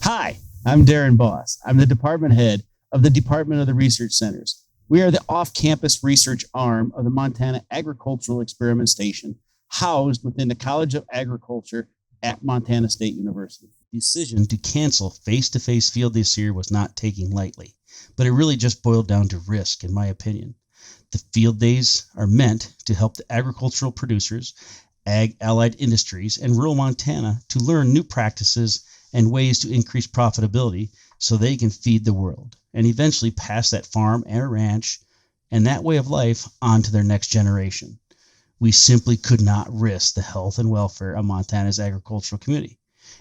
Hi, I'm Darrin Boss. I'm the department head of the Department of the Research Centers. We are the off-campus research arm of the Montana Agricultural Experiment Station, housed within the College of Agriculture at Montana State University. The decision to cancel face-to-face field this year was not taken lightly, but it really just boiled down to risk, in my opinion. The field days are meant to help the agricultural producers, ag-allied industries, and rural Montana to learn new practices and ways to increase profitability so they can feed the world and eventually pass that farm and ranch and that way of life on to their next generation. We simply could not risk the health and welfare of Montana's agricultural community.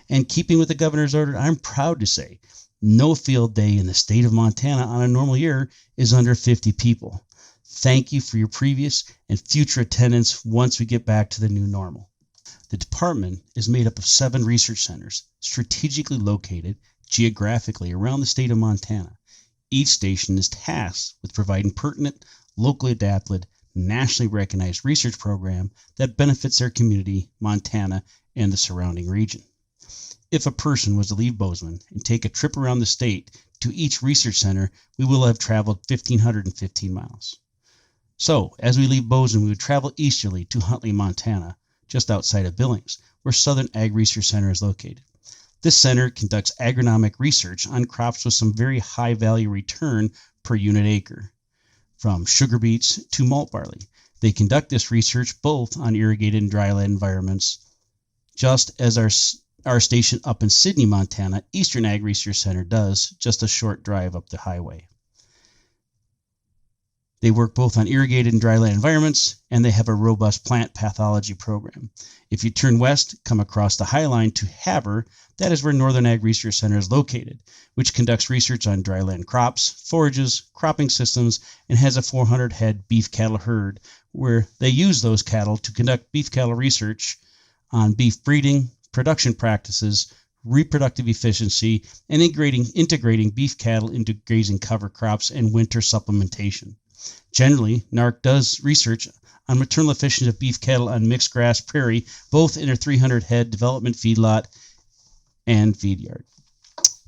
And keeping with the governor's order, I'm proud to say no field day in the state of Montana on a normal year is under 50 people. Thank you for your previous and future attendance once we get back to the new normal. The department is made up of 7 research centers strategically located geographically around the state of Montana. Each station is tasked with providing pertinent, locally adapted, nationally recognized research program that benefits their community, Montana, and the surrounding region. If a person was to leave Bozeman and take a trip around the state to each research center, we will have traveled 1,515 miles. So, as we leave Bozeman, we would travel easterly to Huntley, Montana, just outside of Billings, where Southern Ag Research Center is located. This center conducts agronomic research on crops with some very high value return per unit acre, from sugar beets to malt barley. They conduct this research both on irrigated and dryland environments, just as our station up in Sidney, Montana, Eastern Ag Research Center does, just a short drive up the highway. They work both on irrigated and dryland environments, and they have a robust plant pathology program. If you turn west, come across the High Line to Havre, that is where Northern Ag Research Center is located, which conducts research on dryland crops, forages, cropping systems, and has a 400-head beef cattle herd, where they use those cattle to conduct beef cattle research on beef breeding, production practices, reproductive efficiency, and integrating beef cattle into grazing cover crops and winter supplementation. Generally, NARC does research on maternal efficiency of beef cattle on mixed grass prairie, both in a 300-head development feedlot and feed yard.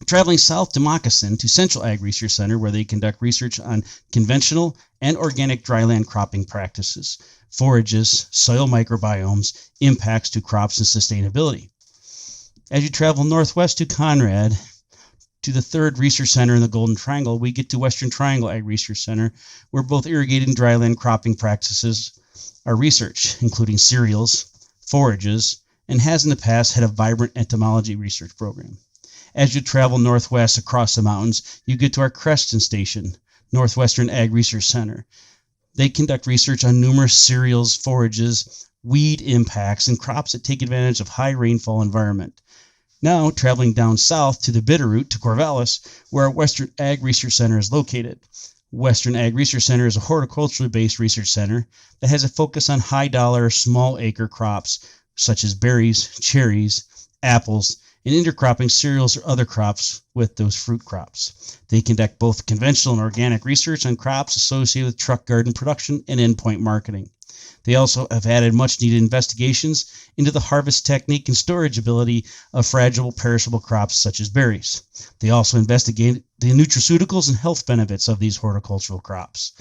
Traveling south to Moccasin to Central Ag Research Center, where they conduct research on conventional and organic dryland cropping practices, forages, soil microbiomes, impacts to crops and sustainability. As you travel northwest to Conrad, to the 3rd Research Center in the Golden Triangle, we get to Western Triangle Ag Research Center, where both irrigated and dryland cropping practices are researched, including cereals, forages, and has in the past had a vibrant entomology research program. As you travel northwest across the mountains, you get to our Creston Station, Northwestern Ag Research Center. They conduct research on numerous cereals, forages, weed impacts, and crops that take advantage of high rainfall environment. Now, traveling down south to the Bitterroot to Corvallis, where our Western Ag Research Center is located. Western Ag Research Center is a horticulturally based research center that has a focus on high-dollar, small-acre crops, such as berries, cherries, apples, and intercropping cereals or other crops with those fruit crops. They conduct both conventional and organic research on crops associated with truck garden production and endpoint marketing. They also have added much-needed investigations into the harvest technique and storage ability of fragile, perishable crops such as berries. They also investigate the nutraceuticals and health benefits of these horticultural crops.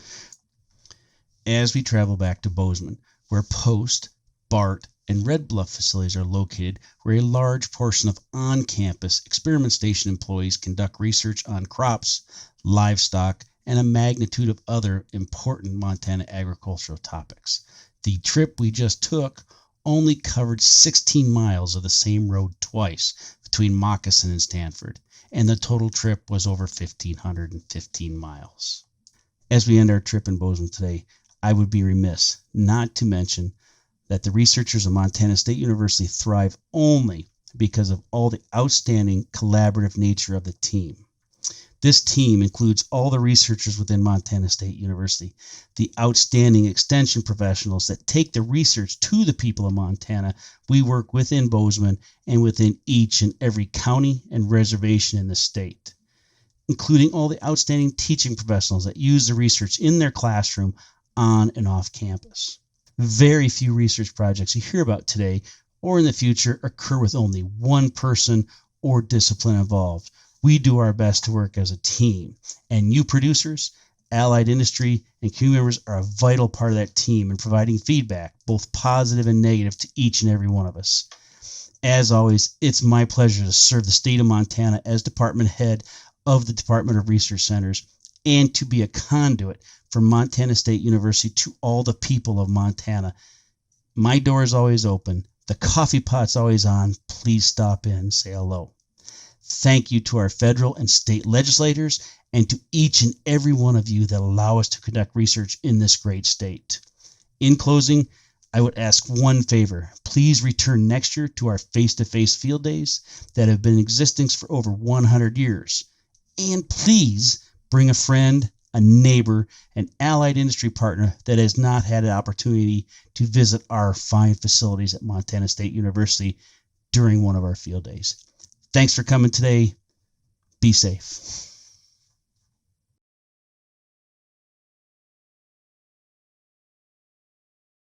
As we travel back to Bozeman, where Post, BART, and Red Bluff facilities are located, where a large portion of on-campus experiment station employees conduct research on crops, livestock, and a magnitude of other important Montana agricultural topics. The trip we just took only covered 16 miles of the same road twice between Moccasin and Stanford, and the total trip was over 1,515 miles. As we end our trip in Bozeman today, I would be remiss not to mention that the researchers of Montana State University thrive only because of all the outstanding collaborative nature of the team. This team includes all the researchers within Montana State University, the outstanding extension professionals that take the research to the people of Montana. We work within Bozeman and within each and every county and reservation in the state, including all the outstanding teaching professionals that use the research in their classroom on and off campus. Very few research projects you hear about today or in the future occur with only one person or discipline involved. We do our best to work as a team, and you producers, allied industry, and community members are a vital part of that team in providing feedback, both positive and negative, to each and every one of us. As always, it's my pleasure to serve the state of Montana as department head of the Department of Research Centers and to be a conduit from Montana State University to all the people of Montana. My door is always open. The coffee pot's always on. Please stop in, say hello. Thank you to our federal and state legislators and to each and every one of you that allow us to conduct research in this great state. In closing, I would ask one favor. Please return next year to our face-to-face field days that have been in existence for over 100 years. And please bring a friend, a neighbor, an allied industry partner that has not had an opportunity to visit our fine facilities at Montana State University during one of our field days. Thanks for coming today. Be safe.